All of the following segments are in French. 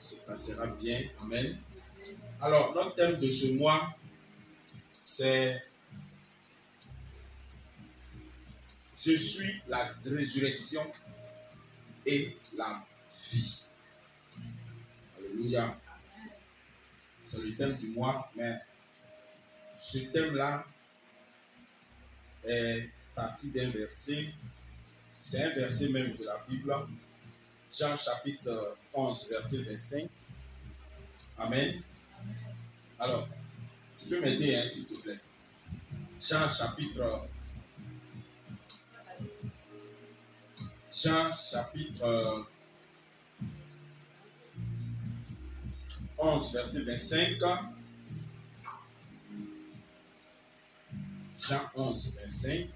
se passera bien. Amen. Alors, notre thème de ce mois, c'est « Je suis la résurrection et la vie ». Alléluia. C'est le thème du mois, mais ce thème-là est parti d'un verset. C'est un verset même de la Bible. Jean chapitre 11, verset 25. Amen. Alors, tu peux m'aider, hein, s'il te plaît. Jean chapitre 11, verset 25. Jean 11, 25.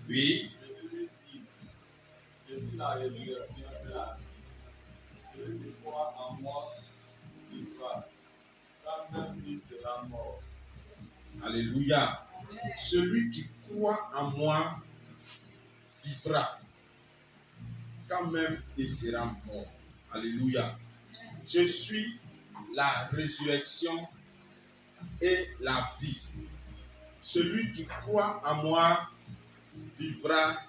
Oui. Je suis la résurrection et la vie. Celui qui croit en moi vivra, quand même il sera mort. Alléluia. Celui qui croit en moi vivra, quand même il sera mort. Alléluia. Je suis la résurrection et la vie. Celui qui croit en moi vivra,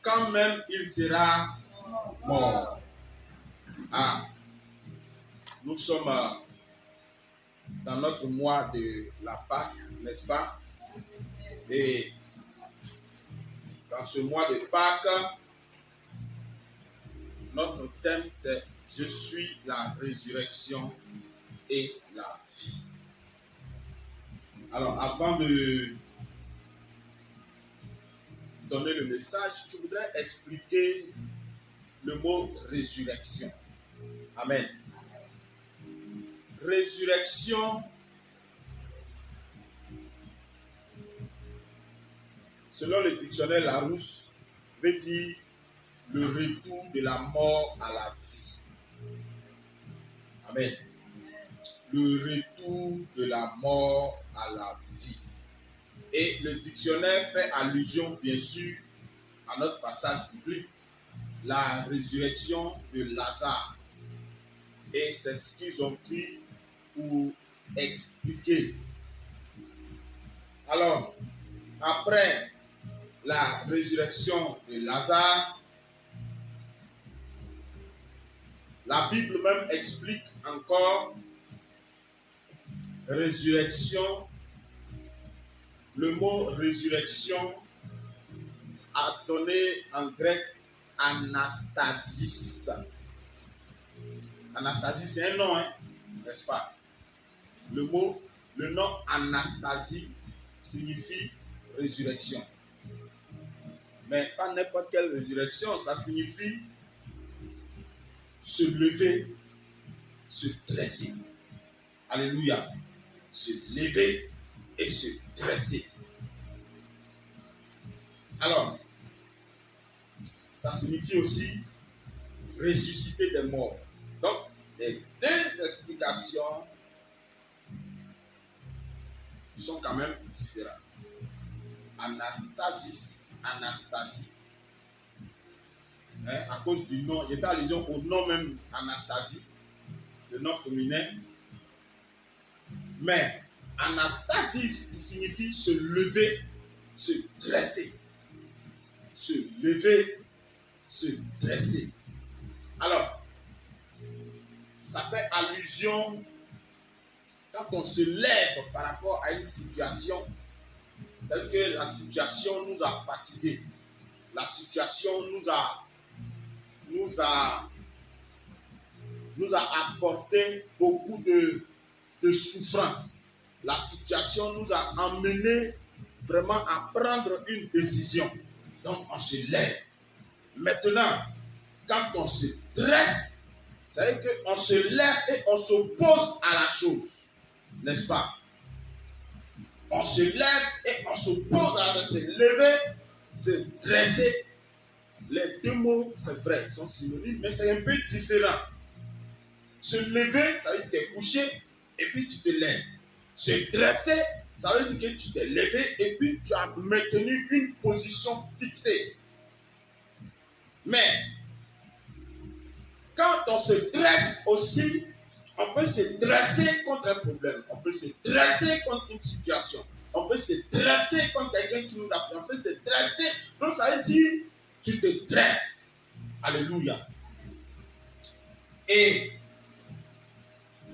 quand même il sera mort. Ah, nous sommes dans notre mois de la Pâque, n'est-ce pas? Et dans ce mois de Pâques, notre thème c'est « Je suis la résurrection et la vie ». Alors, avant de donner le message, je voudrais expliquer le mot résurrection. Amen. Résurrection, selon le dictionnaire Larousse, veut dire le retour de la mort à la vie. Amen. Le retour de la mort à la vie. Et le dictionnaire fait allusion, bien sûr, à notre passage biblique, la résurrection de Lazare. Et c'est ce qu'ils ont pris pour expliquer. Alors, après la résurrection de Lazare, la Bible même explique encore résurrection. Le mot résurrection a donné en grec anastasis. Anastasie, c'est un nom, hein, n'est-ce pas? Le nom Anastasie signifie résurrection. Mais pas n'importe quelle résurrection, ça signifie se lever, se dresser. Alléluia. Se lever et se dresser. Alors, ça signifie aussi ressusciter des morts. Donc, les deux explications sont quand même différentes. Anastasis, Anastasie. À cause du nom, j'ai fait allusion au nom même Anastasie, le nom féminin. Mais Anastasis, qui signifie se lever, se dresser. Se lever, se dresser. Alors, ça fait allusion quand on se lève par rapport à une situation. C'est-à-dire que la situation nous a fatigués. La situation nous a apporté beaucoup de souffrance. La situation nous a amené vraiment à prendre une décision. Donc on se lève. Maintenant, quand on se dresse, c'est-à-dire qu'on se lève et on s'oppose à la chose. N'est-ce pas? On se lève et on s'oppose à la chose. Se lever, se dresser. Les deux mots, c'est vrai, ils sont synonymes, mais c'est un peu différent. Se lever, ça veut dire que tu es couché et puis tu te lèves. Se dresser, ça veut dire que tu t'es levé et puis tu as maintenu une position fixée. Mais quand on se dresse aussi, on peut se dresser contre un problème, on peut se dresser contre une situation, on peut se dresser contre quelqu'un qui nous a fait, on peut se dresser. Donc ça veut dire, tu te dresses. Alléluia. Et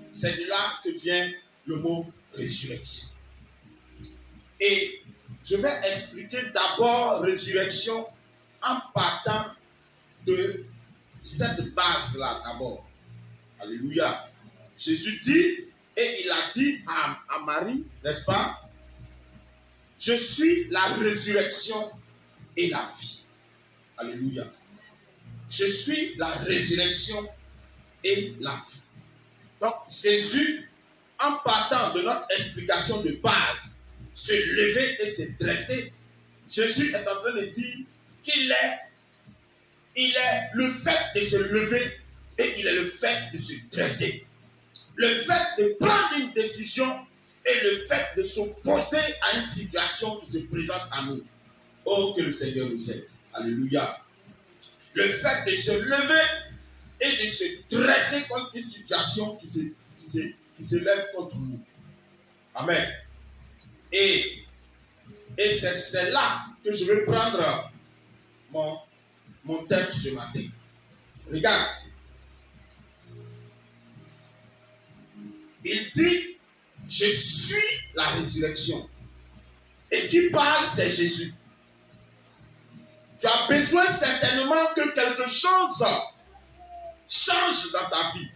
c'est de là que vient le mot résurrection. Et je vais expliquer d'abord résurrection en partant de cette base-là d'abord. Alléluia. Jésus dit, et il a dit à Marie, n'est-ce pas? Je suis la résurrection et la vie. Alléluia. Je suis la résurrection et la vie. Donc Jésus, en partant de notre explication de base, se lever et se dresser, Jésus est en train de dire qu'il est le fait de se lever et il est le fait de se dresser. Le fait de prendre une décision et le fait de s'opposer à une situation qui se présente à nous. Oh, que le Seigneur nous aide. Alléluia. Le fait de se lever et de se dresser contre une situation qui se lève contre nous. Amen. Et c'est là que je vais prendre mon thème ce matin. Regarde. Il dit, je suis la résurrection. Et qui parle, c'est Jésus. Tu as besoin certainement que quelque chose change dans ta vie.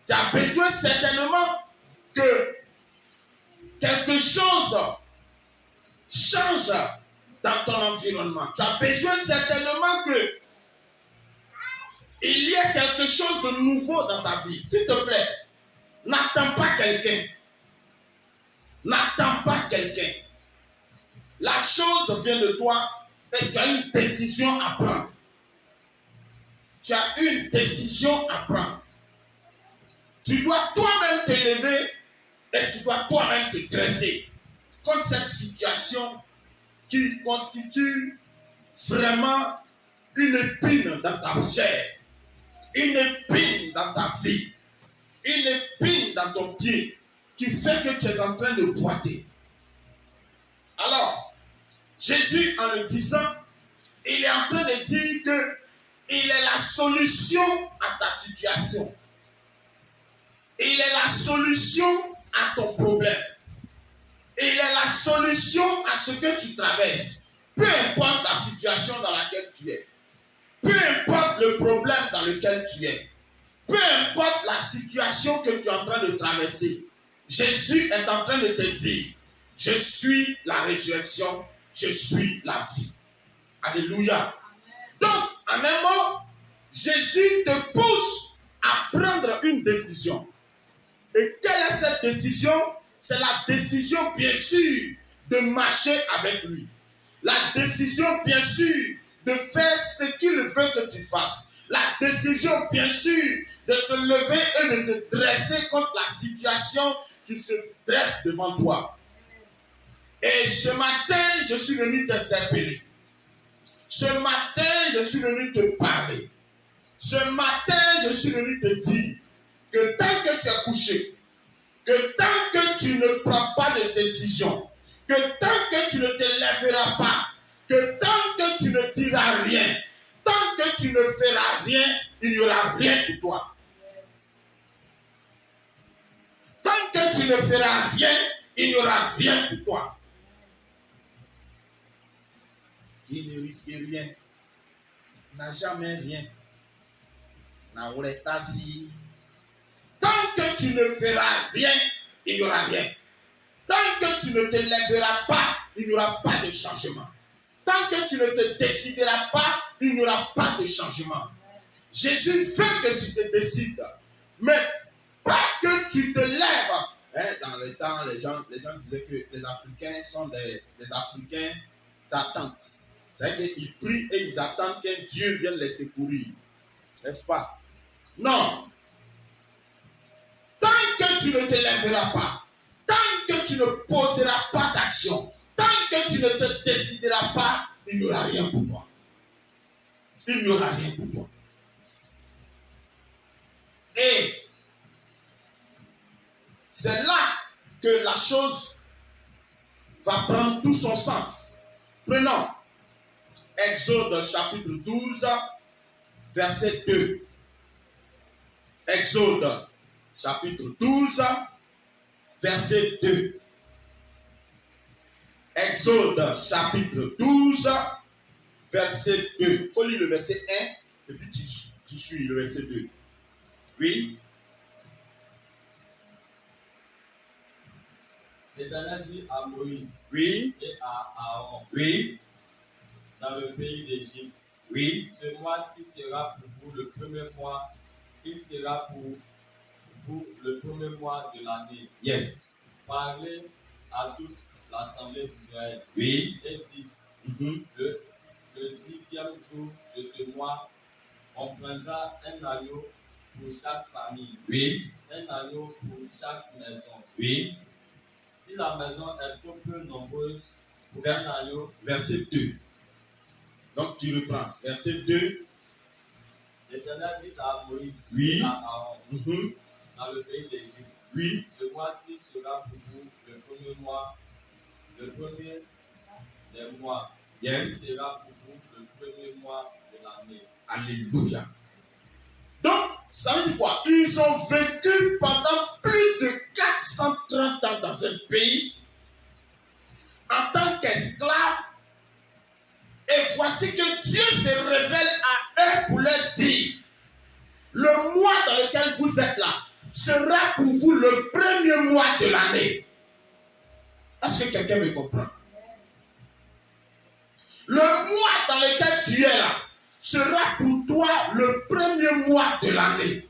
Tu as besoin certainement que quelque chose change dans ton environnement. Tu as besoin certainement que il y ait quelque chose de nouveau dans ta vie. S'il te plaît, n'attends pas quelqu'un. N'attends pas quelqu'un. La chose vient de toi et tu as une décision à prendre. Tu as une décision à prendre. Tu dois toi-même te lever et tu dois toi-même te dresser contre cette situation qui constitue vraiment une épine dans ta chair, une épine dans ta vie, une épine dans ton pied qui fait que tu es en train de boiter. Alors, Jésus, en le disant, il est en train de dire que il est la solution à ta situation. Il est la solution à ton problème. Il est la solution à ce que tu traverses. Peu importe la situation dans laquelle tu es. Peu importe le problème dans lequel tu es. Peu importe la situation que tu es en train de traverser. Jésus est en train de te dire, je suis la résurrection, je suis la vie. Alléluia. Donc, en un mot, Jésus te pousse à prendre une décision. Et quelle est cette décision? C'est la décision, bien sûr, de marcher avec lui. La décision, bien sûr, de faire ce qu'il veut que tu fasses. La décision, bien sûr, de te lever et de te dresser contre la situation qui se dresse devant toi. Et ce matin, je suis venu t'interpeller. Ce matin, je suis venu te parler. Ce matin, je suis venu te dire que tant que tu es couché, que tant que tu ne prends pas de décision, que tant que tu ne te lèveras pas, que tant que tu ne diras rien, tant que tu ne feras rien, il n'y aura rien pour toi. Tant que tu ne feras rien, il n'y aura rien pour toi. Qui ne risque rien, n'a jamais rien. Tant que tu ne feras rien, il n'y aura rien. Tant que tu ne te lèveras pas, il n'y aura pas de changement. Tant que tu ne te décideras pas, il n'y aura pas de changement. Jésus veut que tu te décides, mais pas que tu te lèves. Dans le temps, les gens disaient que les Africains sont des Africains d'attente. C'est-à-dire qu'ils prient et ils attendent qu'un Dieu vienne les secourir. N'est-ce pas? Non. Tant que tu ne te lèveras pas, tant que tu ne poseras pas d'action, tant que tu ne te décideras pas, il n'y aura rien pour toi. Il n'y aura rien pour toi. Et c'est là que la chose va prendre tout son sens. Prenons Exode chapitre 12, verset 2. Exode chapitre 12, verset 2. Exode chapitre 12, verset 2. Il faut lire le verset 1 et puis tu suis le verset 2. Oui. L'Éternel dit à Moïse Oui. et à Aaron Oui. dans le pays d'Égypte, Oui. ce mois-ci sera pour vous le premier mois, il sera pour vous le premier mois de l'année. Yes. Parlez à toute l'assemblée d'Israël. Oui. Et dites, Mm-hmm. le 10e jour de ce mois, on prendra un agneau pour chaque famille, Oui. un agneau pour chaque maison. Oui. Si la maison est trop peu nombreuse pour Ver- un agneau, Verset 2. Donc tu reprends. Verset 2. l'Éternel dit à Moïse Oui. et à Aaron Mm-hmm. dans le pays d'Égypte, Oui. ce mois-ci sera pour vous le premier mois, le premier des mois. Yes. Il sera pour vous le premier mois de l'année. Alléluia. Donc, ça veut dire quoi? Ils ont vécu pendant plus de 430 ans dans un pays en tant qu'esclaves. Et voici que Dieu se révèle à eux pour leur dire, le mois dans lequel vous êtes là sera pour vous le premier mois de l'année. Est-ce que quelqu'un me comprend? Le mois dans lequel tu es là sera pour toi le premier mois de l'année.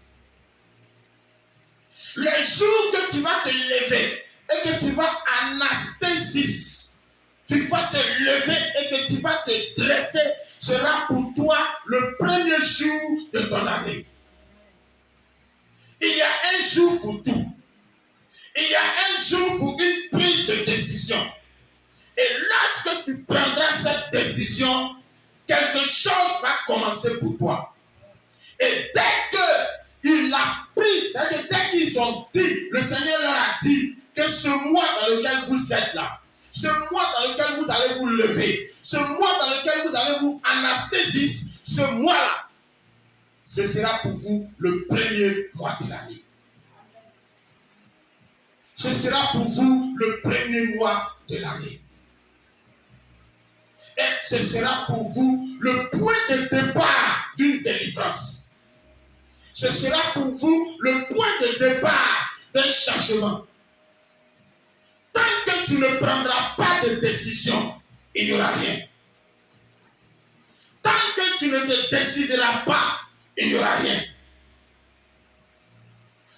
Le jour que tu vas te lever et que tu vas anasthésis, tu vas te lever et que tu vas te dresser, sera pour toi le premier jour de ton année. Il y a un jour pour tout. Il y a un jour pour une prise de décision. Et lorsque tu prendras cette décision, quelque chose va commencer pour toi. Et dès qu'il l'a pris, c'est-à-dire dès qu'ils ont dit, le Seigneur leur a dit que ce mois dans lequel vous êtes là, ce mois dans lequel vous allez vous lever, ce mois dans lequel vous allez vous anesthésier, ce mois-là, ce sera pour vous le premier mois de l'année. Ce sera pour vous le premier mois de l'année. Et ce sera pour vous le point de départ d'une délivrance. Ce sera pour vous le point de départ d'un changement. Tant que tu ne prendras pas de décision, il n'y aura rien. Tant que tu ne te décideras pas, il n'y aura rien.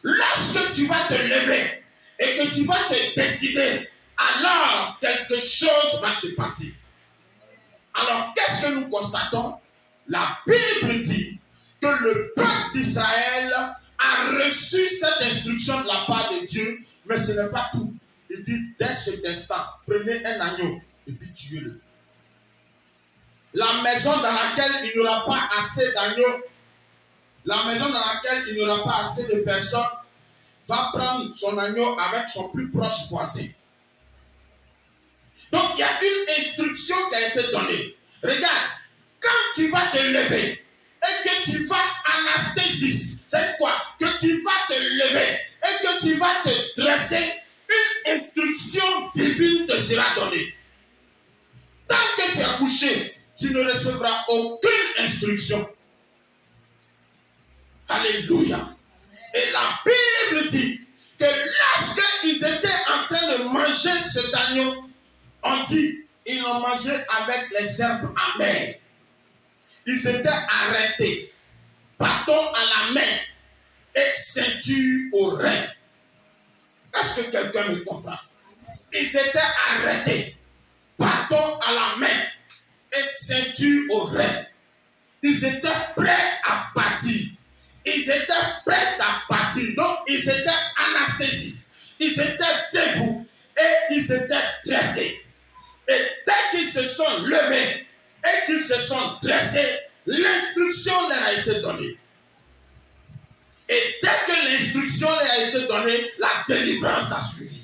Lorsque tu vas te lever et que tu vas te décider, alors quelque chose va se passer. Alors, qu'est-ce que nous constatons? La Bible dit que le peuple d'Israël a reçu cette instruction de la part de Dieu, mais ce n'est pas tout. Il dit, dès cet instant, prenez un agneau et puis tuez-le. La maison dans laquelle il n'y aura pas assez d'agneaux, la maison dans laquelle il n'y aura pas assez de personnes, va prendre son agneau avec son plus proche voisin. Donc, il y a une instruction qui a été donnée. Regarde, quand tu vas te lever et que tu vas anesthésier, c'est quoi? Que tu vas te lever et que tu vas te dresser, une instruction divine te sera donnée. Tant que tu es couché, tu ne recevras aucune instruction. Alléluia. Et la Bible dit que lorsqu'ils étaient en train de manger cet agneau, on dit, ils l'ont mangé avec les herbes amères. Ils étaient arrêtés, bâton à la main et ceinture au rein. Est-ce que quelqu'un me comprend? Ils étaient arrêtés, bâton à la main et ceinture au rein. Ils étaient prêts à partir. Ils étaient prêts à partir. Donc, ils étaient anesthésiés. Ils étaient debout et ils étaient dressés. Et dès qu'ils se sont levés et qu'ils se sont dressés, l'instruction leur a été donnée. Et dès l'instruction lui a été donnée, la délivrance a suivi.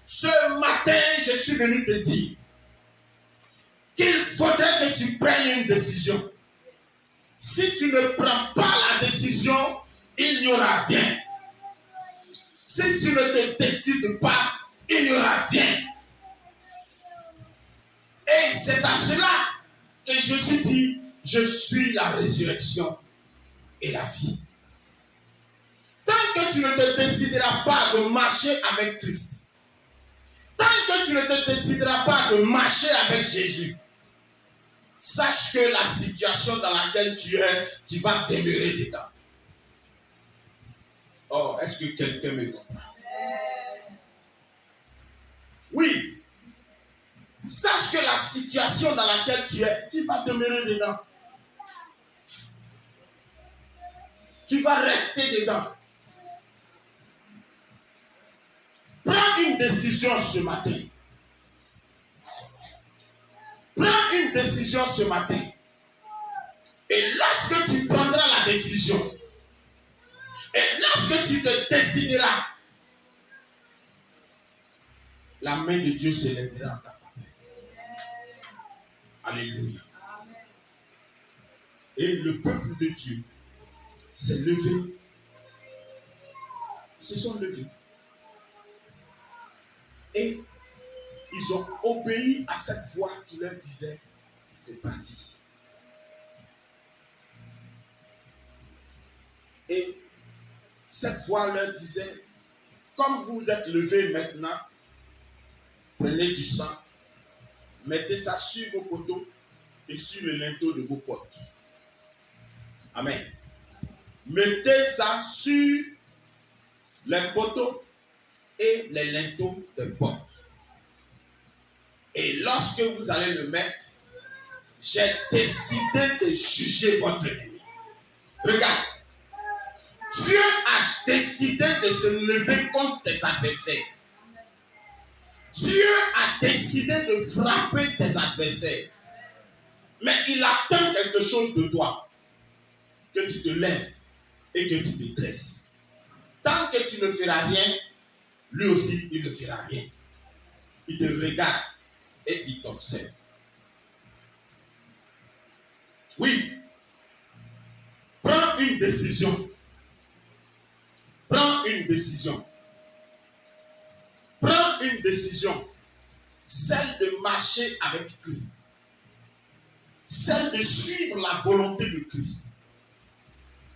Ce matin, je suis venu te dire qu'il faudrait que tu prennes une décision. Si tu ne prends pas la décision, il n'y aura rien. Si tu ne te décides pas, il n'y aura rien. Et c'est à cela que Jésus dit, je suis la résurrection et la vie. Tant que tu ne te décideras pas de marcher avec Christ, tant que tu ne te décideras pas de marcher avec Jésus, sache que la situation dans laquelle tu es, tu vas demeurer dedans. Oh, est-ce que quelqu'un me comprend? Oui. Sache que la situation dans laquelle tu es, tu vas demeurer dedans. Tu vas rester dedans. Prends une décision ce matin. Prends une décision ce matin. Et lorsque tu prendras la décision, et lorsque tu te décideras, la main de Dieu se lèvera en ta faveur. Alléluia. Et le peuple de Dieu s'est levé. Ils se sont levés. Et ils ont obéi à cette voix qui leur disait de partir. Et cette voix leur disait, comme vous êtes levés maintenant, prenez du sang, mettez ça sur vos poteaux et sur le linteau de vos portes. Amen. Mettez ça sur les poteaux et les linteaux des portes. Et lorsque vous allez le mettre, j'ai décidé de juger votre ennemi. Regarde, Dieu a décidé de se lever contre tes adversaires. Dieu a décidé de frapper tes adversaires. Mais il attend quelque chose de toi. Que tu te lèves et que tu te dresses. Tant que tu ne feras rien, lui aussi, il ne fera rien. Il te regarde et il t'observe. Oui. Prends une décision. Prends une décision. Prends une décision. Celle de marcher avec Christ. Celle de suivre la volonté de Christ.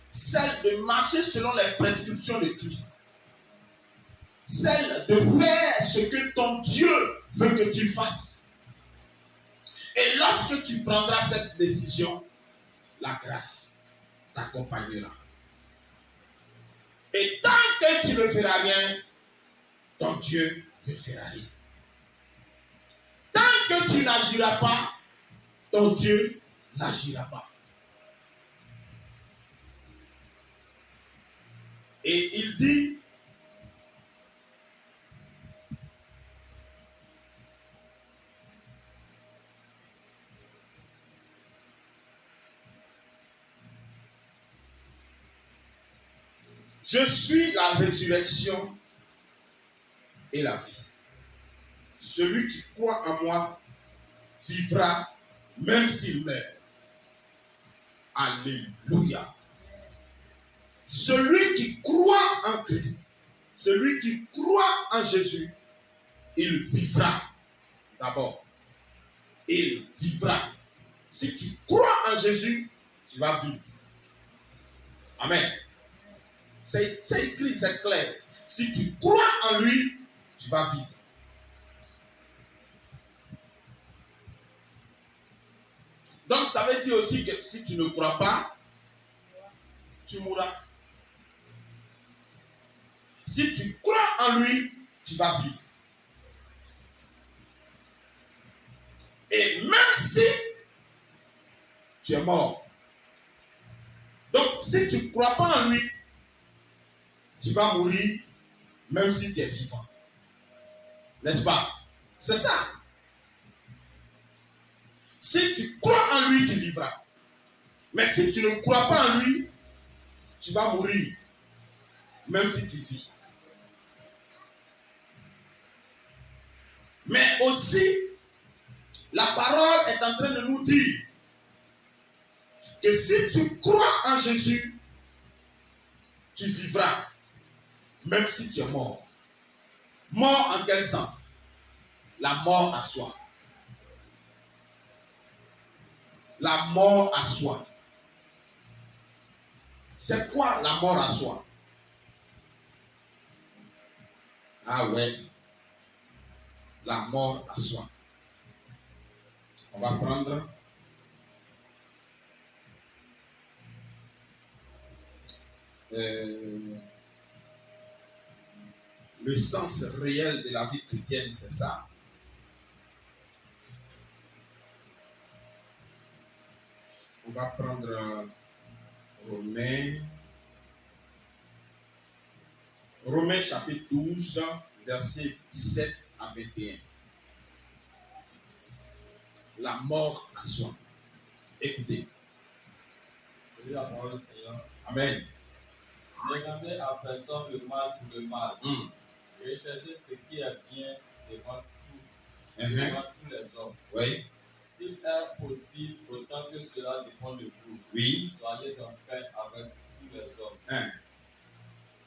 Celle de marcher selon les prescriptions de Christ. Celle de faire ce que ton Dieu veut que tu fasses. Et lorsque tu prendras cette décision, la grâce t'accompagnera. Et tant que tu ne feras rien, ton Dieu ne fera rien. Tant que tu n'agiras pas, ton Dieu n'agira pas. Et il dit, je suis la résurrection et la vie. Celui qui croit en moi vivra même s'il meurt. Alléluia. Celui qui croit en Christ, celui qui croit en Jésus, il vivra d'abord. Il vivra. Si tu crois en Jésus, tu vas vivre. Amen. C'est écrit, c'est clair. Si tu crois en lui, tu vas vivre. Donc ça veut dire aussi que si tu ne crois pas, tu mourras. Si tu crois en lui, tu vas vivre. Et même si tu es mort. Donc si tu ne crois pas en lui, tu vas mourir même si tu es vivant. N'est-ce pas? C'est ça. Si tu crois en lui, tu vivras. Mais si tu ne crois pas en lui, tu vas mourir même si tu vis. Mais aussi, la parole est en train de nous dire que si tu crois en Jésus, tu vivras, même si tu es mort. Mort en quel sens? La mort à soi. La mort à soi. C'est quoi la mort à soi? Ah ouais. La mort à soi. On va prendre le sens réel de la vie chrétienne, c'est ça. On va prendre Romains chapitre 12, versets 17 à 21. La mort à soi. Écoutez. La parole du Seigneur. Amen. Ne rendez à personne le mal pour le mal. Recherchez ce qui est bien devant tous, devant tous les hommes. Oui. S'il est possible, autant que cela dépend de vous, oui. Soyez en paix avec tous les hommes.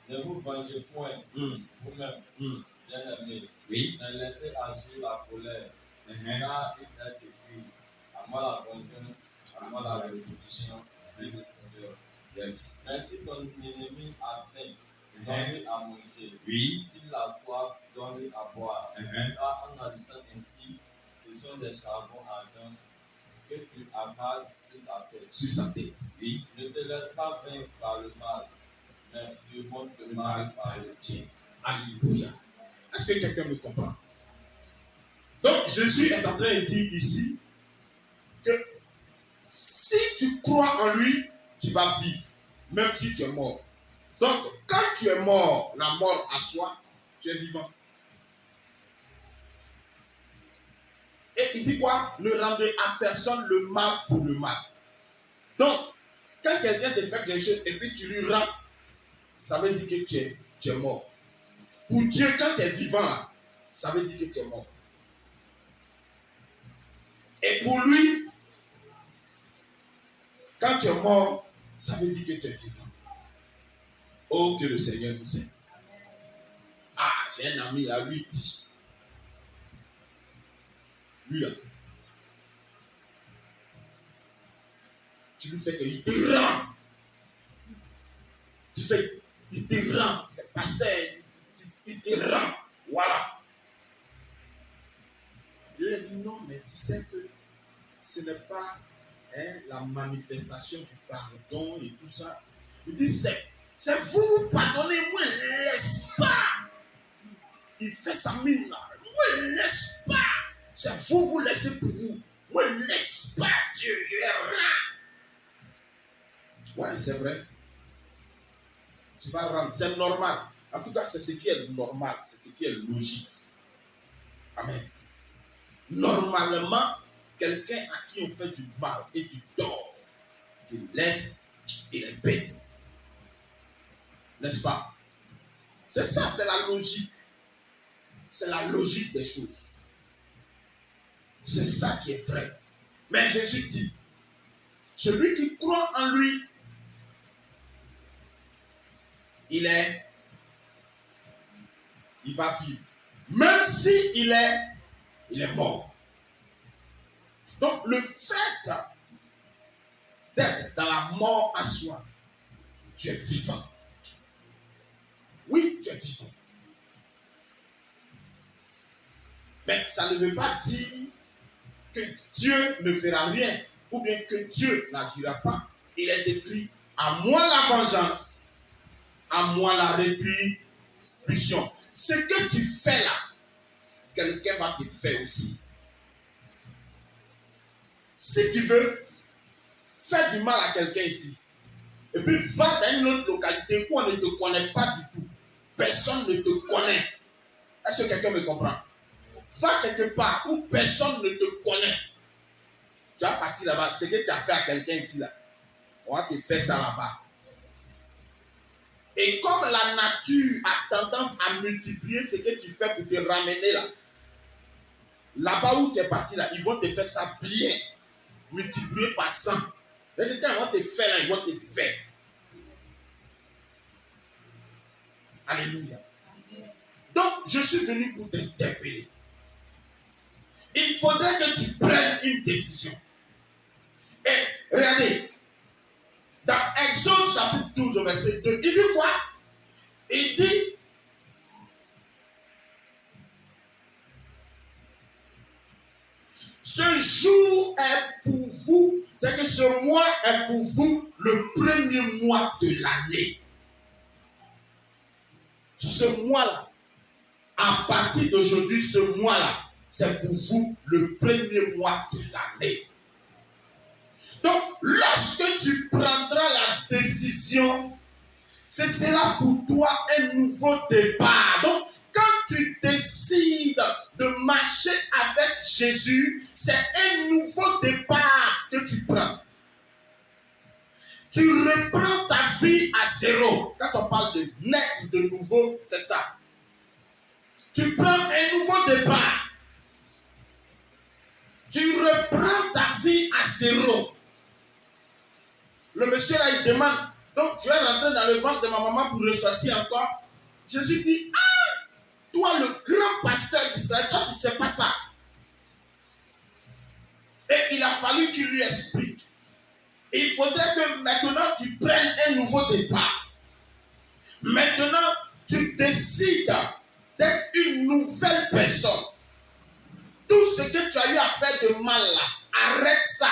Ne vous vengez point vous-même, bien-aimés. Oui. Ne laissez agir la colère, car il est écrit, à moi la vengeance, à moi la rétribution, dit le Seigneur. Yes. Mais si ton ennemi a faim, donne-lui à manger. Oui. S'il a soif, donne-lui à boire. Car en agissant ainsi, ce sont des charbons ardents que tu amasses sur sa tête. Sur sa tête, oui. Ne te laisse pas vaincre par le mal, mais surmonte le mal par le bien. Alléluia. Est-ce que quelqu'un me comprend? Donc, Jésus est en train de dire ici que si tu crois en lui, tu vas vivre, même si tu es mort. Donc, quand tu es mort, la mort à soi, tu es vivant. Et il dit quoi? Ne rendez à personne le mal pour le mal. Donc, quand quelqu'un te fait quelque chose et puis tu lui rends, ça veut dire que tu es mort. Pour Dieu, quand tu es vivant, là, ça veut dire que tu es mort. Et pour lui, quand tu es mort, ça veut dire que tu es vivant. Oh, que le Seigneur nous aide. Ah, j'ai un ami là, lui dit. Lui là. Tu lui fais qu'il te rend. Tu fais, il te rend. C'est pasteur, il te rend. Voilà. Je lui ai dit non, mais tu sais que ce n'est pas la manifestation du pardon et tout ça. Il dit c'est vous pardonnez, moi laisse pas. Il fait sa mine là. Moi laisse pas. C'est vous laissez pour vous. Moi laisse pas. Dieu verra. Ouais, c'est vrai. Tu vas rendre. C'est normal. En tout cas, c'est ce qui est normal. C'est ce qui est logique. Amen. Normalement, quelqu'un à qui on fait du mal et tu dors, tu laisses, il est bête. N'est-ce pas? C'est ça, c'est la logique. C'est la logique des choses. C'est ça qui est vrai. Mais Jésus dit, celui qui croit en lui, il va vivre. Même si il est mort. Donc le fait d'être dans la mort à soi, tu es vivant. Oui, tu es vivant. Mais ça ne veut pas dire que Dieu ne fera rien ou bien que Dieu n'agira pas. Il est écrit, à moi la vengeance, à moi la rétribution. Ce que tu fais là, quelqu'un va te faire aussi. Si tu veux faire du mal à quelqu'un ici, et puis va dans une autre localité où on ne te connaît pas du tout, personne ne te connaît. Est-ce que quelqu'un me comprend? Va quelque part où personne ne te connaît. Tu vas partir là-bas, ce que tu as fait à quelqu'un ici là, on va te faire ça là-bas. Et comme la nature a tendance à multiplier ce que tu fais pour te ramener là, là-bas où tu es parti là, ils vont te faire ça bien, multiplier par 100. Et quand ils vont te faire là, ils vont te faire. Alléluia. Donc, je suis venu pour t'interpeller. Il faudrait que tu prennes une décision. Et regardez, dans Exode chapitre 12, verset 2, il dit quoi? Il dit, ce jour est pour vous, c'est que ce mois est pour vous le premier mois de l'année. Ce mois-là, à partir d'aujourd'hui, ce mois-là, c'est pour vous le premier mois de l'année. Donc, lorsque tu prendras la décision, ce sera pour toi un nouveau départ. Donc, quand tu décides de marcher avec Jésus, c'est un nouveau départ que tu prends. Tu reprends ta vie à zéro. Quand on parle de naître de nouveau, c'est ça. Tu prends un nouveau départ. Tu reprends ta vie à zéro. Le monsieur là, il demande, donc je vais rentrer dans le ventre de ma maman pour ressortir encore. Jésus dit, ah, toi le grand pasteur d'Israël, toi tu ne sais pas ça. Et il a fallu qu'il lui explique. Et il faudrait que maintenant tu prennes un nouveau départ. Maintenant, tu décides d'être une nouvelle personne. Tout ce que tu as eu à faire de mal là, arrête ça.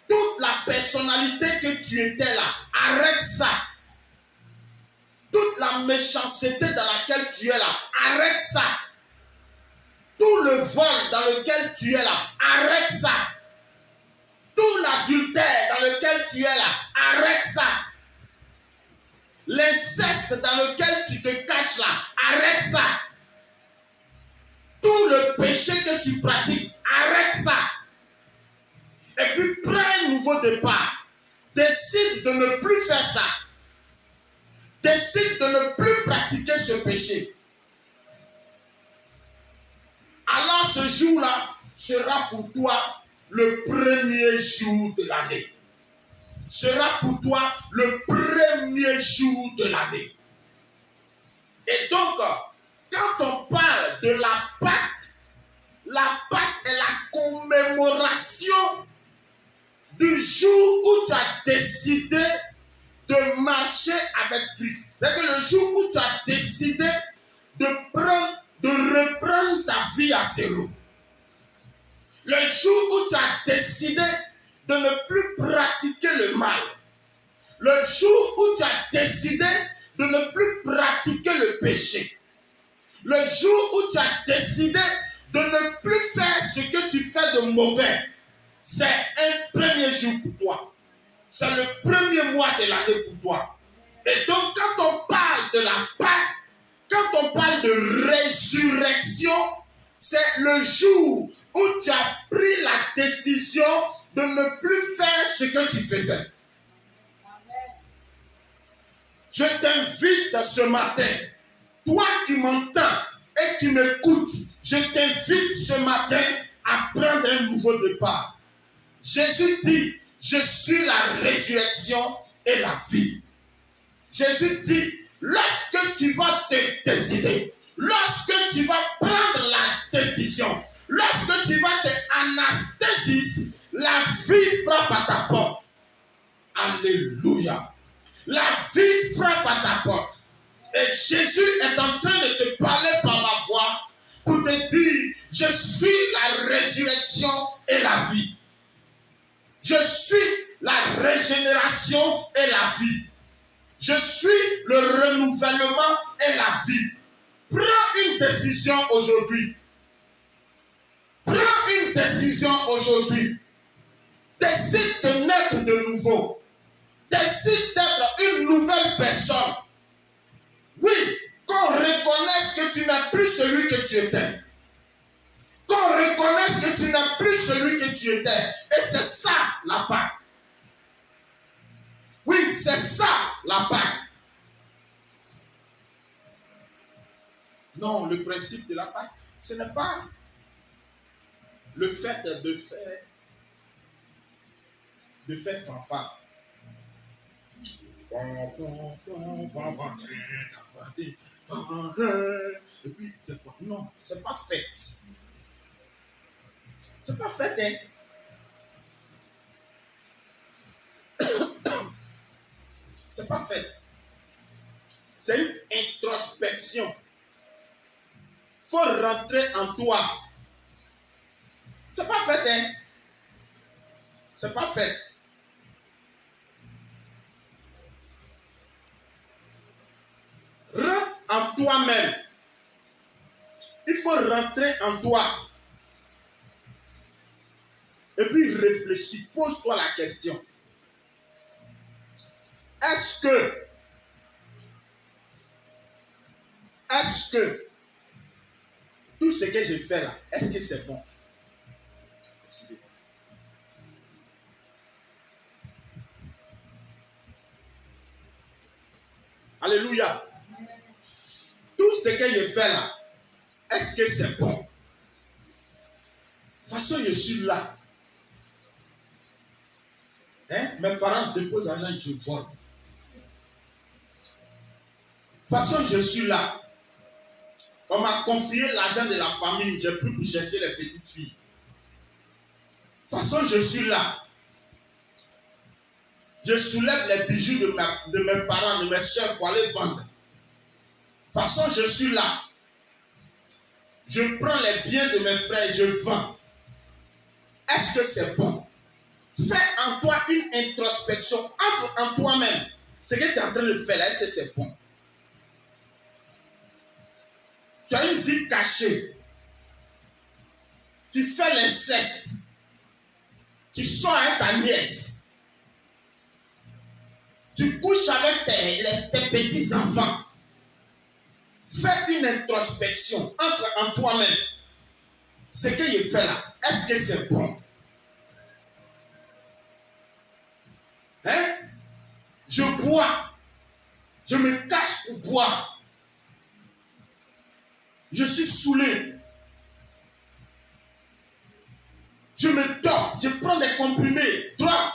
Toute la personnalité que tu étais là, arrête ça. Toute la méchanceté dans laquelle tu es là, arrête ça. Tout le vol dans lequel tu es là, arrête ça. Tout l'adultère dans lequel tu es là, arrête ça. L'inceste dans lequel tu te caches là, arrête ça. Tout le péché que tu pratiques, arrête ça. Et puis prends un nouveau départ. Décide de ne plus faire ça. Décide de ne plus pratiquer ce péché. Alors ce jour-là sera pour toi le premier jour de l'année. Sera pour toi le premier jour de l'année. Et donc, quand on parle de la Pâque est la commémoration du jour où tu as décidé de marcher avec Christ. C'est que le jour où tu as décidé de reprendre ta vie à zéro. Le jour où tu as décidé de ne plus pratiquer le mal. Le jour où tu as décidé de ne plus pratiquer le péché. Le jour où tu as décidé de ne plus faire ce que tu fais de mauvais. C'est un premier jour pour toi. C'est le premier mois de l'année pour toi. Et donc, quand on parle de la Pâque, quand on parle de résurrection, c'est le jour où tu as pris la décision de ne plus faire ce que tu faisais. Je t'invite ce matin, toi qui m'entends et qui m'écoutes, je t'invite ce matin à prendre un nouveau départ. Jésus dit, je suis la résurrection et la vie. Jésus dit, lorsque tu vas te décider, lorsque tu vas prendre la décision, lorsque tu vas te anesthésier, la vie frappe à ta porte. Alléluia. La vie frappe à ta porte. Et Jésus est en train de te parler par ma voix pour te dire, je suis la résurrection et la vie. Je suis la régénération et la vie. Je suis le renouvellement et la vie. Prends une décision aujourd'hui. Prends une décision aujourd'hui. Décide de naître de nouveau. Décide d'être une nouvelle personne. Oui, qu'on reconnaisse que tu n'es plus celui que tu étais. Qu'on reconnaisse que tu n'es plus celui que tu étais. Et c'est ça la Pâque. Oui, c'est ça la Pâque. Non, le principe de la Pâque, ce n'est pas le fait de faire fanfare. Et puis, c'est quoi? Non, c'est pas fait. C'est pas fait, hein? C'est pas fait. C'est une introspection. Il faut rentrer en toi. C'est pas fait, hein? C'est pas fait. Rentre en toi-même. Il faut rentrer en toi. Et puis réfléchis. Pose-toi la question. Est-ce que tout ce que j'ai fait là, est-ce que c'est bon? Excusez-moi. Alléluia. Tout ce que j'ai fait là, est-ce que c'est bon? De toute façon, je suis là. Hein? Mes parents déposent l'argent et je vole. De toute façon, je suis là. On m'a confié l'argent de la famille. J'ai pu chercher les petites filles. De toute façon, je suis là. Je soulève les bijoux de mes parents, de mes soeurs pour aller vendre. De toute façon, je suis là. Je prends les biens de mes frères et je vends. Est-ce que c'est bon? Fais en toi une introspection. Entre en toi-même. Ce que tu es en train de faire là, est-ce que c'est bon? Tu as une vie cachée. Tu fais l'inceste. Tu sors avec ta nièce. Tu couches avec tes petits-enfants. Fais une introspection. Entre en toi-même. Ce que je fais là, est-ce que c'est bon? Hein? Je bois. Je me cache pour boire. Je suis saoulé. Je me dors. Je prends des comprimés. Drogue.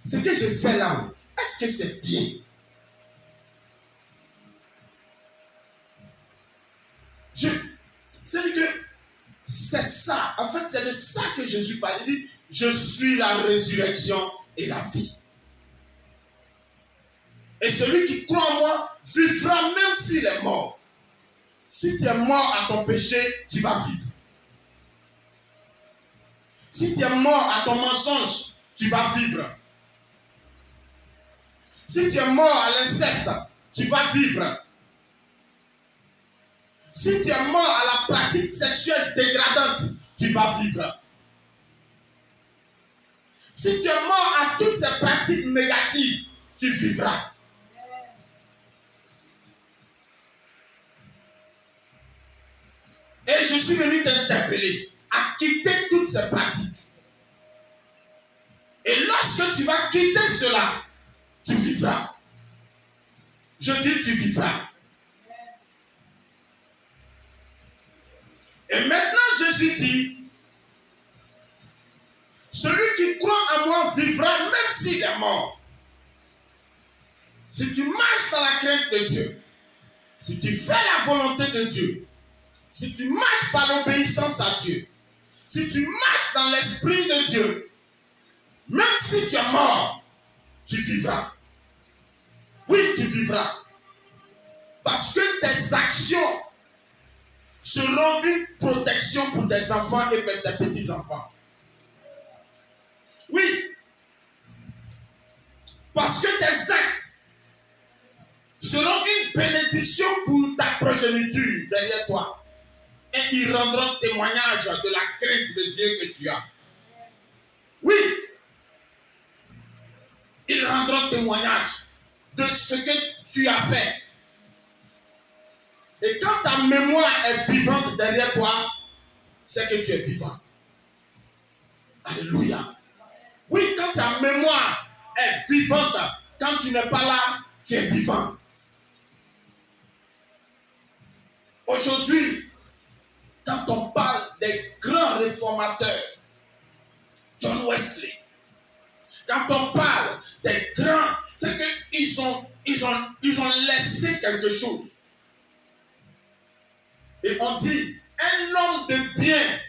Ce que je fais là, est-ce que c'est bien? C'est que c'est ça. En fait, c'est de ça que Jésus parle. Il dit, je suis la résurrection et la vie. Et celui qui croit en moi vivra même s'il est mort. Si tu es mort à ton péché, tu vas vivre. Si tu es mort à ton mensonge, tu vas vivre. Si tu es mort à l'inceste, tu vas vivre. Si tu es mort à la pratique sexuelle dégradante, tu vas vivre. Si tu es mort à toutes ces pratiques négatives, tu vivras. Et je suis venu t'interpeller à quitter toutes ces pratiques. Et lorsque tu vas quitter cela, tu vivras. Je dis tu vivras. Et maintenant Jésus dit, celui qui croit en moi vivra même s'il est mort. Si tu marches dans la crainte de Dieu, si tu fais la volonté de Dieu, si tu marches par l'obéissance à Dieu, si tu marches dans l'esprit de Dieu, même si tu es mort, tu vivras. Oui, tu vivras. Parce que tes actions seront une protection pour tes enfants et pour tes petits-enfants. Oui. Parce que tes actes seront une bénédiction pour ta progéniture derrière toi. Et ils rendront témoignage de la crainte de Dieu que tu as. Oui. Ils rendront témoignage de ce que tu as fait. Et quand ta mémoire est vivante derrière toi, c'est que tu es vivant. Alléluia. Oui, quand ta mémoire est vivante, quand tu n'es pas là, tu es vivant. Aujourd'hui, quand on parle des grands réformateurs, John Wesley, quand on parle des grands, c'est qu'ils ont laissé quelque chose. Et on dit, un homme de bien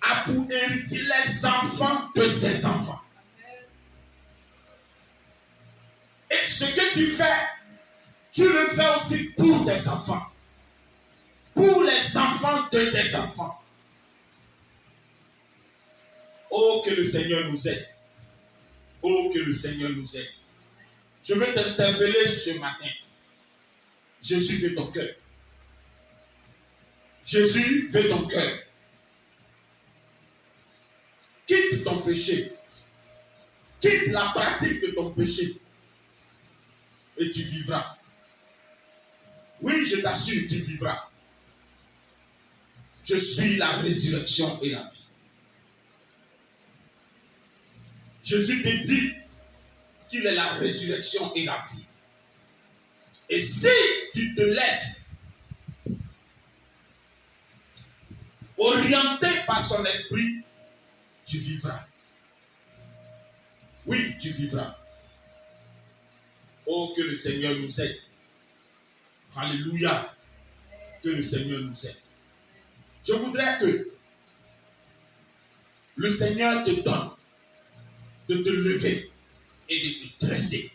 a pour hériter les enfants de ses enfants. Et ce que tu fais, tu le fais aussi pour tes enfants. Pour les enfants de tes enfants. Oh, que le Seigneur nous aide. Oh, que le Seigneur nous aide. Je veux t'interpeller ce matin. Jésus veut ton cœur. Jésus veut ton cœur. Quitte ton péché. Quitte la pratique de ton péché. Et tu vivras. Oui, je t'assure, tu vivras. Je suis la résurrection et la vie. Jésus te dit qu'il est la résurrection et la vie. Et si tu te laisses orienter par son esprit, tu vivras. Oui, tu vivras. Oh, que le Seigneur nous aide. Alléluia. Que le Seigneur nous aide. Je voudrais que le Seigneur te donne de te lever et de te dresser.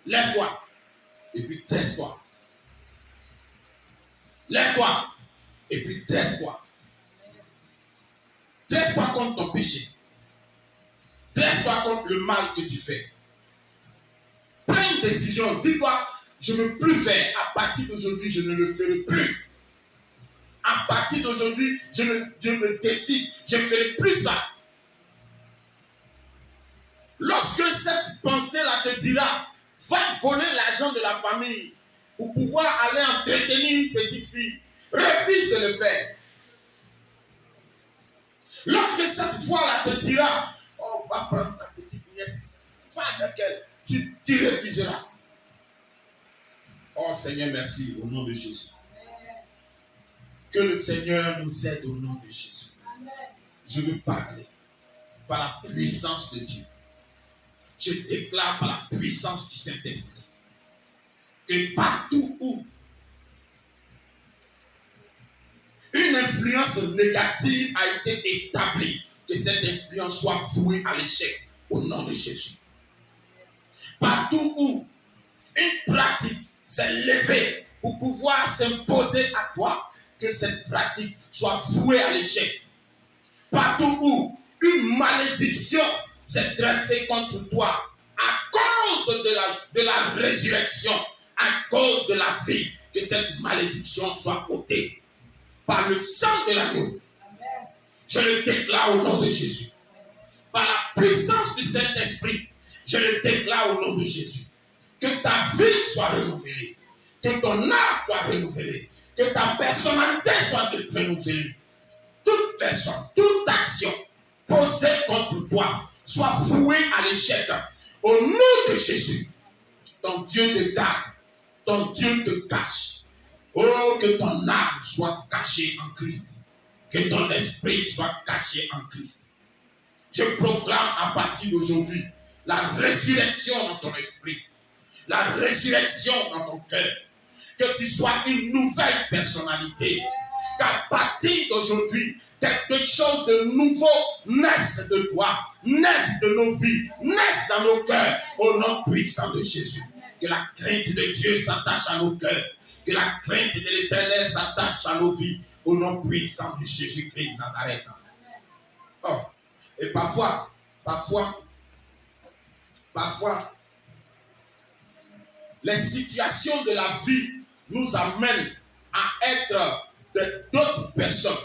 Lève-toi et puis dresse-toi. Lève-toi et puis dresse-toi. Dresse-toi contre ton péché. Dresse-toi contre le mal que tu fais. Prends une décision. Dis-toi, je ne veux plus faire. À partir d'aujourd'hui, je ne le ferai plus. À partir d'aujourd'hui, je me décide. Je ne ferai plus ça. Lorsque cette pensée-là te dira, va voler l'argent de la famille pour pouvoir aller entretenir une petite fille, refuse de le faire. Lorsque cette voix-là te dira, oh, va prendre ta petite nièce, va avec elle, tu refuseras. Oh Seigneur, merci au nom de Jésus. Que le Seigneur nous aide au nom de Jésus. Je veux parler par la puissance de Dieu. Je déclare par la puissance du Saint-Esprit que partout où une influence négative a été établie, que cette influence soit vouée à l'échec au nom de Jésus. Partout où une pratique s'est levée pour pouvoir s'imposer à toi, que cette pratique soit vouée à l'échec. Partout où une malédiction s'est dressée contre toi à cause de la résurrection, à cause de la vie, que cette malédiction soit ôtée par le sang de l'agneau. Je le déclare au nom de Jésus. Par la puissance du Saint-Esprit, je le déclare au nom de Jésus. Que ta vie soit renouvelée, que ton âme soit renouvelée, que ta personnalité soit renouvelée. Toute personne, toute action posée contre toi soit vouée à l'échec. Au nom de Jésus, ton Dieu te garde, ton Dieu te cache. Oh, que ton âme soit cachée en Christ. Que ton esprit soit caché en Christ. Je proclame à partir d'aujourd'hui la résurrection dans ton esprit, la résurrection dans ton cœur. Que tu sois une nouvelle personnalité. Qu'à partir d'aujourd'hui, quelque chose de nouveau naisse de toi, naisse de nos vies, naisse dans nos cœurs, au nom puissant de Jésus. Que la crainte de Dieu s'attache à nos cœurs. Que la crainte de l'Éternel s'attache à nos vies, au nom puissant de Jésus-Christ de Nazareth. Oh. Et parfois, les situations de la vie nous amènent à être d'autres personnes.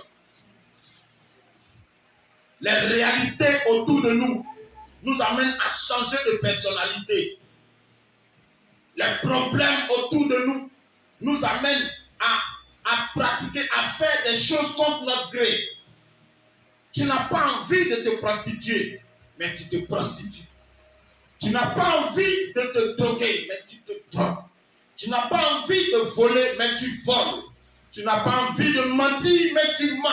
Les réalités autour de nous nous amènent à changer de personnalité. Les problèmes autour de nous nous amènent à pratiquer, à faire des choses contre notre gré. Tu n'as pas envie de te prostituer, mais tu te prostitues. Tu n'as pas envie de te droguer, mais tu te drogues. Tu n'as pas envie de voler, mais tu voles. Tu n'as pas envie de mentir, mais tu mens.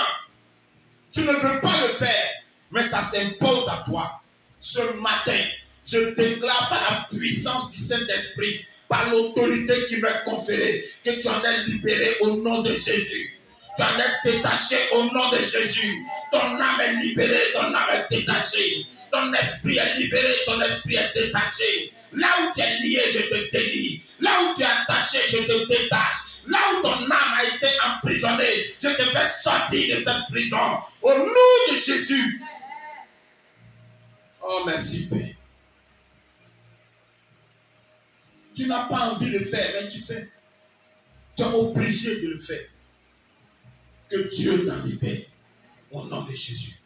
Tu ne veux pas le faire, mais ça s'impose à toi. Ce matin, je déclare par la puissance du Saint-Esprit, par l'autorité qui m'est conférée, que tu en es libéré au nom de Jésus. Tu en es détaché au nom de Jésus. Ton âme est libérée, ton âme est détachée. Ton esprit est libéré, ton esprit est détaché. Là où tu es lié, je te délie. Là où tu es attaché, je te détache. Là où ton âme a été emprisonnée, je te fais sortir de cette prison. Au nom de Jésus. Oh, merci, Père. Tu n'as pas envie de le faire, mais tu fais. Tu es obligé de le faire. Que Dieu t'en libère. Au nom de Jésus.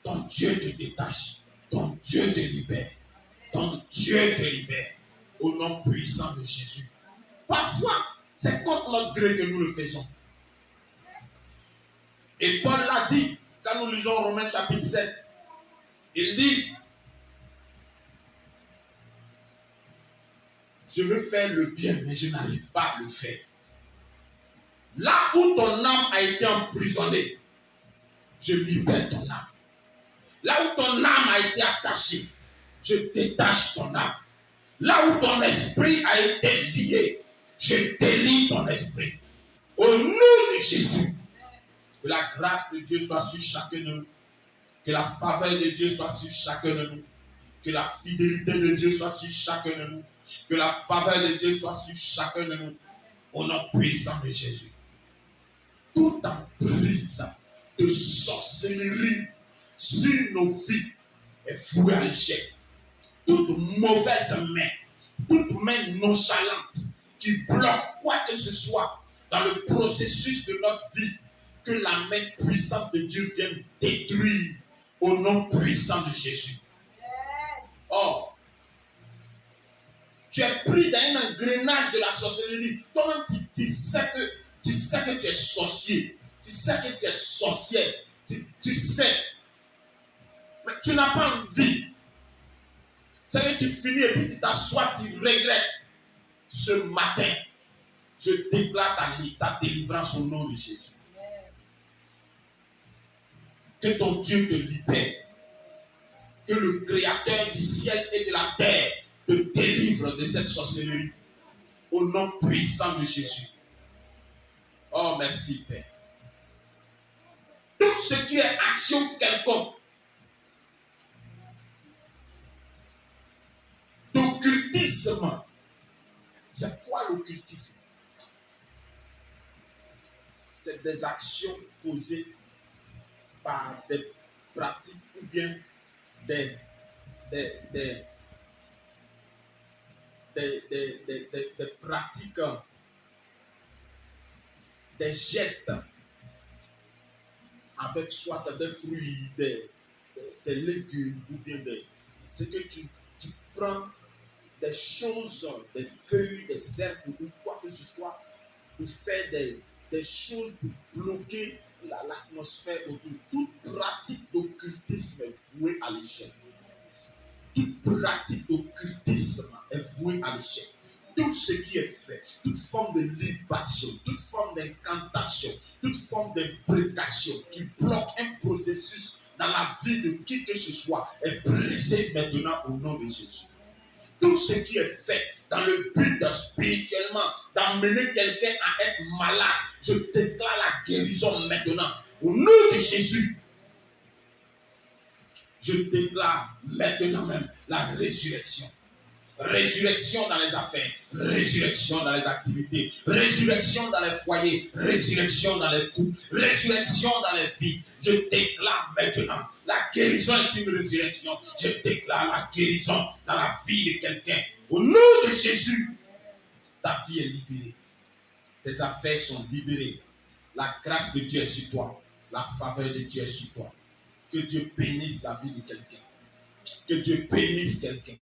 Ton Dieu te détache. Ton Dieu te libère. Ton Dieu te libère. Au nom puissant de Jésus. Parfois, c'est contre notre gré que nous le faisons. Et Paul l'a dit quand nous lisons Romains chapitre 7. Il dit, je veux faire le bien, mais je n'arrive pas à le faire. Là où ton âme a été emprisonnée, je libère ton âme. Là où ton âme a été attachée, je détache ton âme. Là où ton esprit a été lié, je délie ton esprit. Au nom de Jésus, que la grâce de Dieu soit sur chacun de nous. Que la faveur de Dieu soit sur chacun de nous. Que la fidélité de Dieu soit sur chacun de nous. Que la faveur de Dieu soit sur chacun de nous. Au nom puissant de Jésus. Toute emprise de sorcellerie sur nos vies est vouée à l'échec. Toute mauvaise main, toute main nonchalante qui bloque quoi que ce soit dans le processus de notre vie, que la main puissante de Dieu vienne détruire au nom puissant de Jésus. Oh, tu es pris dans un engrenage de la sorcellerie. Toi-même, tu sais que tu es sorcier. Tu sais que tu es sorcière. Tu sais. Mais tu n'as pas envie. C'est que tu finis et puis tu t'assois, tu regrettes. Ce matin, je déclare ta délivrance au nom de Jésus. Que ton Dieu te libère. Que le Créateur du ciel et de la terre te délivre de cette sorcellerie. Au nom puissant de Jésus. Oh, merci, Père. Tout ce qui est action quelconque d'occultisme. C'est quoi l'occultisme? C'est des actions posées par des pratiques ou bien des pratiques, des gestes avec soit des fruits, des légumes ou bien c'est que tu prends des choses, des feuilles, des herbes ou quoi que ce soit pour faire des choses pour bloquer l'atmosphère autour. Toute pratique d'occultisme est vouée à l'échec. Toute pratique d'occultisme est vouée à l'échec. Tout ce qui est fait, toute forme de libation, toute forme d'incantation, toute forme d'imprécation qui bloque un processus dans la vie de qui que ce soit est brisé maintenant au nom de Jésus. Tout ce qui est fait dans le but de spirituellement d'amener quelqu'un à être malade, je déclare la guérison maintenant au nom de Jésus. Je déclare maintenant même la résurrection. Résurrection dans les affaires, résurrection dans les activités, résurrection dans les foyers, résurrection dans les couples, résurrection dans les vies. Je déclare maintenant la guérison est une résurrection. Je déclare la guérison dans la vie de quelqu'un. Au nom de Jésus, ta vie est libérée. Tes affaires sont libérées. La grâce de Dieu est sur toi. La faveur de Dieu est sur toi. Que Dieu bénisse la vie de quelqu'un. Que Dieu bénisse quelqu'un.